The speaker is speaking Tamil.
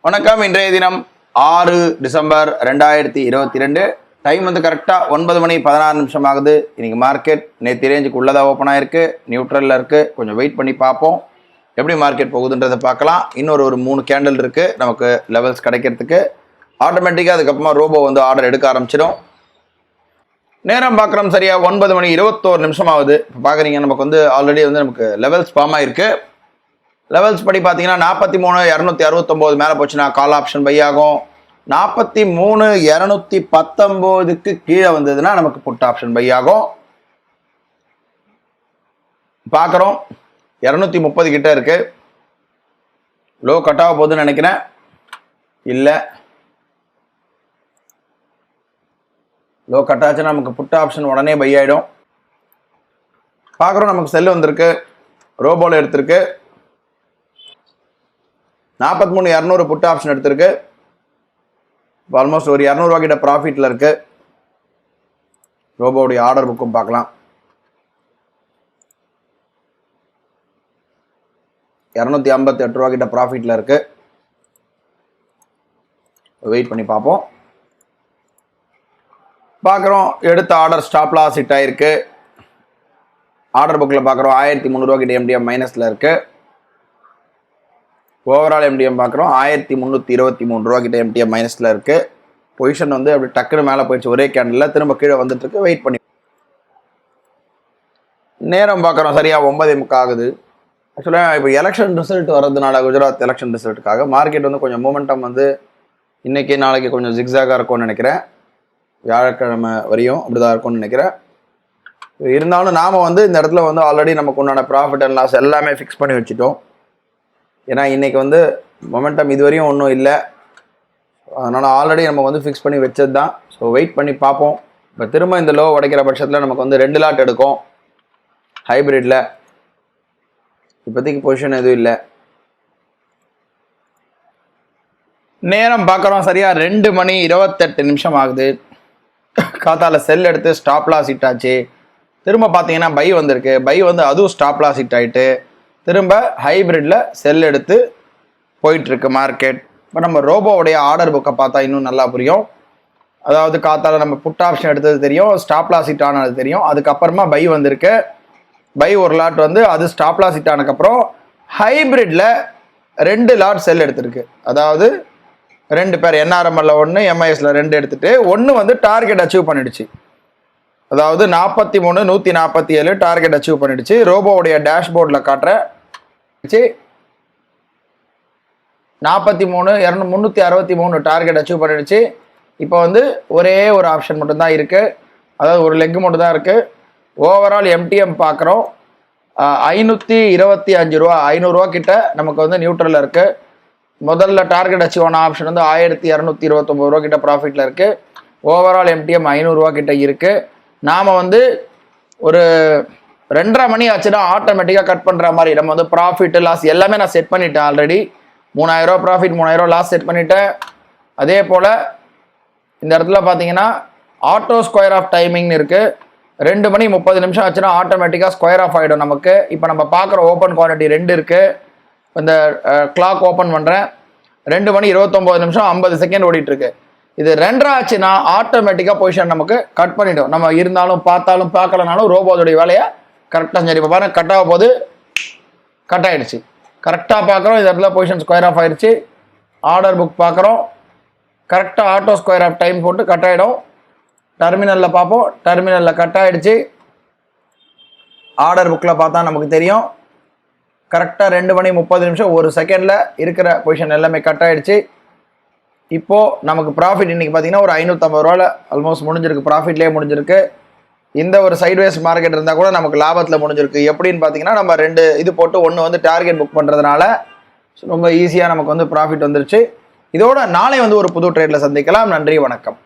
வணக்கம். இன்றைய தினம் 6 டிசம்பர் 2022. டைம் வந்து கரெக்டாக 9 மணி 16 நிமிஷம் ஆகுது. இன்னைக்கு மார்க்கெட் நேற்று ரேஞ்சுக்கு உள்ளதாக ஓப்பன் ஆயிருக்கு, நியூட்ரலில் இருக்குது. கொஞ்சம் வெயிட் பண்ணி பார்ப்போம் எப்படி மார்க்கெட் போகுதுன்றதை பார்க்கலாம். இன்னொரு 3 கேண்டில் இருக்குது நமக்கு லெவல்ஸ் கிடைக்கிறதுக்கு. ஆட்டோமேட்டிக்காக அதுக்கப்புறமா ரோபோ வந்து ஆர்டர் எடுக்க ஆரம்பிச்சிடும். நேரம் பார்க்குறோம் சரியாக 9 மணி 21 நிமிஷம் ஆகுது. இப்போ பார்க்குறீங்க நமக்கு வந்து ஆல்ரெடி வந்து நமக்கு லெவல்ஸ் ஃபார்ம் ஆகிருக்கு. லெவல்ஸ் படி பார்த்தீங்கன்னா 43,269 மேலே போச்சுன்னா கால் ஆப்ஷன் பை ஆகும். 43,219க்கு கீழே வந்ததுன்னா நமக்கு புட் ஆப்ஷன் பை ஆகும். பார்க்குறோம் 230 கிட்ட இருக்கு. லோ கட் ஆக போகுதுன்னு நினைக்கிறேன். இல்லை, லோ கட் ஆச்சுன்னா நமக்கு புட் ஆப்ஷன் உடனே பை ஆகிடும். பார்க்குறோம் நமக்கு செல் வந்திருக்கு, ரோபோவில் எடுத்திருக்கு. 43,200 புட் ஆப்ஷன் எடுத்திருக்கு. ஆல்மோஸ்ட் ஒரு 200 ரூபா கிட்ட ப்ராஃபிட்டில் இருக்கு. ரோபோவுடைய ஆர்டர் புக்கும் பார்க்கலாம். 258 ரூபா கிட்ட ப்ராஃபிட்டில் இருக்கு. வெயிட் பண்ணி பார்ப்போம். பார்க்குறோம் எடுத்த ஆர்டர் ஸ்டாப் லாஸ் ஹிட் ஆயிருக்கு. ஆர்டர் புக்கில் பார்க்குறோம் 1,300 ரூபா கிட்ட எம்டிஎம் மைனஸில் இருக்கு. ஓவரால் எம்டிஎம் பார்க்குறோம் 1,323 ரூபா கிட்ட எம்டிஎம் மைனஸில் இருக்குது. பொசிஷன் வந்து அப்படி டக்குன்னு மேலே போயிடுச்சு. ஒரே கேண்டில் திரும்ப கீழே வந்துட்டுருக்கு. வெயிட் பண்ணி நேரம் பார்க்குறோம் சரியாக 9:30 ஆகுது. ஆக்சுவலாக இப்போ எலெக்ஷன் ரிசல்ட் வர்றதுனால குஜராத் எலெக்ஷன் ரிசல்ட்டுக்காக மார்க்கெட் வந்து கொஞ்சம் மூமெண்டம் வந்து இன்றைக்கி நாளைக்கு கொஞ்சம் ஜிக்ஸாகாக இருக்கும்னு நினைக்கிறேன். வியாழக்கிழமை வரையும் அப்படி தான் இருக்கும்னு நினைக்கிறேன். இருந்தாலும் நாம் வந்து இந்த இடத்துல வந்து ஆல்ரெடி நமக்கு உண்டான ப்ராஃபிட் அண்ட் லாஸ் எல்லாமே ஃபிக்ஸ் பண்ணி வச்சுட்டோம். ஏன்னா இன்றைக்கி வந்து மொமெண்டம் இதுவரையும் ஒன்றும் இல்லை. அதனால் ஆல்ரெடி நம்ம வந்து ஃபிக்ஸ் பண்ணி வச்சது தான். ஸோ வெயிட் பண்ணி பார்ப்போம். இப்போ திரும்ப இந்த லோ உடைக்கிற பட்சத்தில் நமக்கு வந்து 2 லாட் எடுக்கும் ஹைப்ரிட்டில். இப்போதைக்கு பொசிஷன் எதுவும் இல்லை. நேரம் பார்க்குறோம் சரியாக 2 மணி 28 நிமிஷம் ஆகுது. காத்தால செல் எடுத்து ஸ்டாப் லாஸ் ஹிட் ஆச்சு. திரும்ப பார்த்தீங்கன்னா பை வந்திருக்கு. பை வந்து அதுவும் ஸ்டாப் லாஸ் ஹிட் ஆகிட்டு திரும்ப ஹைப்ரிட்டில் செல் எடுத்து போயிட்டுருக்கு மார்க்கெட். இப்போ நம்ம ரோபோவுடைய ஆர்டர் புக்கை பார்த்தா இன்னும் நல்லா புரியும். அதாவது காத்தால நம்ம புட் ஆப்ஷன் எடுத்தது தெரியும், ஸ்டாப் லாஸ் ஹிட் ஆனது தெரியும். அதுக்கப்புறமா பை வந்திருக்கு. பை ஒரு லாட் வந்து அது ஸ்டாப் லாஸ் ஹிட் ஆனதுக்கப்புறம் ஹைப்ரிட்டில் 2 லாட் செல் எடுத்திருக்கு. அதாவது 2 பேர் என்ஆர்எம்எல்ல 1 எம்ஐஎஸ்ல 2 எடுத்துட்டு 1 வந்து டார்கெட் அச்சீவ் பண்ணிடுச்சு. அதாவது 43,147 டார்கெட் அச்சீவ் பண்ணிடுச்சு. ரோபோவுடைய டேஷ்போர்டில் காட்டுற 43,363 டார்கெட் அச்சீவ் பண்ணிடுச்சு. இப்போ வந்து ஒரே ஒரு ஆப்ஷன் மட்டும்தான் இருக்குது. அதாவது ஒரு லெக் மட்டும் தான் இருக்குது. ஓவரால் எம்டிஎம் பார்க்குறோம் 525 ரூபா, 500 ரூபா கிட்ட நமக்கு வந்து நியூட்ரலில் இருக்குது. முதல்ல டார்கெட் அச்சீவ் ஆன ஆப்ஷன் வந்து 1,229 ரூபா கிட்ட ப்ராஃபிட்டில் இருக்குது. ஓவரால் எம்டிஎம் 500 ரூபா கிட்ட இருக்குது. நாம் வந்து ஒரு 2:30 மணி ஆச்சுன்னா ஆட்டோமேட்டிக்காக கட் பண்ணுற மாதிரி நம்ம வந்து ப்ராஃபிட் லாஸ் எல்லாமே நான் செட் பண்ணிட்டேன். ஆல்ரெடி 3,000 ரூபா ப்ராஃபிட் 3,000 ரூபா லாஸ் செட் பண்ணிட்டேன். அதே போல் இந்த இடத்துல பார்த்தீங்கன்னா ஆட்டோ ஸ்கொயர் ஆஃப் டைமிங்னு இருக்குது. 2 மணி 30 நிமிஷம் ஆச்சுன்னா ஆட்டோமேட்டிக்காக ஸ்கொயர் ஆஃப் ஆகிடும் நமக்கு. இப்போ நம்ம பார்க்குற ஓப்பன் குவான்டிட்டி 2 இருக்குது. இந்த கிளாக் ஓப்பன் பண்ணுறேன். 2 மணி 29 நிமிஷம் 50 செகண்ட் ஓடிட்டுருக்கு. இது 2:30 ஆச்சுன்னா ஆட்டோமேட்டிக்காக பொசிஷன் நமக்கு கட் பண்ணிடும். நம்ம இருந்தாலும் பார்த்தாலும் பார்க்கலனாலும் ரோபோடைய வேலையை கரெக்டாக சரி. இப்போ பாருங்கள் கட் ஆக போது கட் ஆகிடுச்சு. கரெக்டாக பார்க்குறோம் இந்த இடத்துல பொசிஷன் ஸ்கொயர் ஆஃப் ஆகிடுச்சு. ஆர்டர் புக் பார்க்குறோம் கரெக்டாக ஆட்டோ ஸ்கொயர் ஆஃப் டைம் போட்டு கட் ஆகிடும். டெர்மினலில் பார்ப்போம், டெர்மினலில் கட் ஆகிடுச்சு. ஆர்டர் புக்கில் பார்த்தா நமக்கு தெரியும் கரெக்டாக 2 மணி 30 நிமிஷம் 1 செகண்டில் இருக்கிற பொசிஷன் எல்லாமே கட் ஆகிடுச்சு. இப்போது நமக்கு ப்ராஃபிட் இன்றைக்கி பார்த்தீங்கன்னா ஒரு 550 ரூபாவில் ஆல்மோஸ்ட் முடிஞ்சிருக்கு. ப்ராஃபிட்லேயே முடிஞ்சிருக்கு. இந்த ஒரு சைட்வேஸ் மார்க்கெட் இருந்தால் கூட நமக்கு லாபத்தில் முடிஞ்சிருக்கு. எப்படின்னு பார்த்தீங்கன்னா நம்ம 2 இது போட்டு 1 வந்து டார்கெட் புக் பண்ணுறதுனால ரொம்ப ஈஸியாக நமக்கு வந்து ப்ராஃபிட் வந்துருச்சு. இதோட நாளை வந்து ஒரு புது ட்ரேடில் சந்திக்கலாம். நன்றி, வணக்கம்.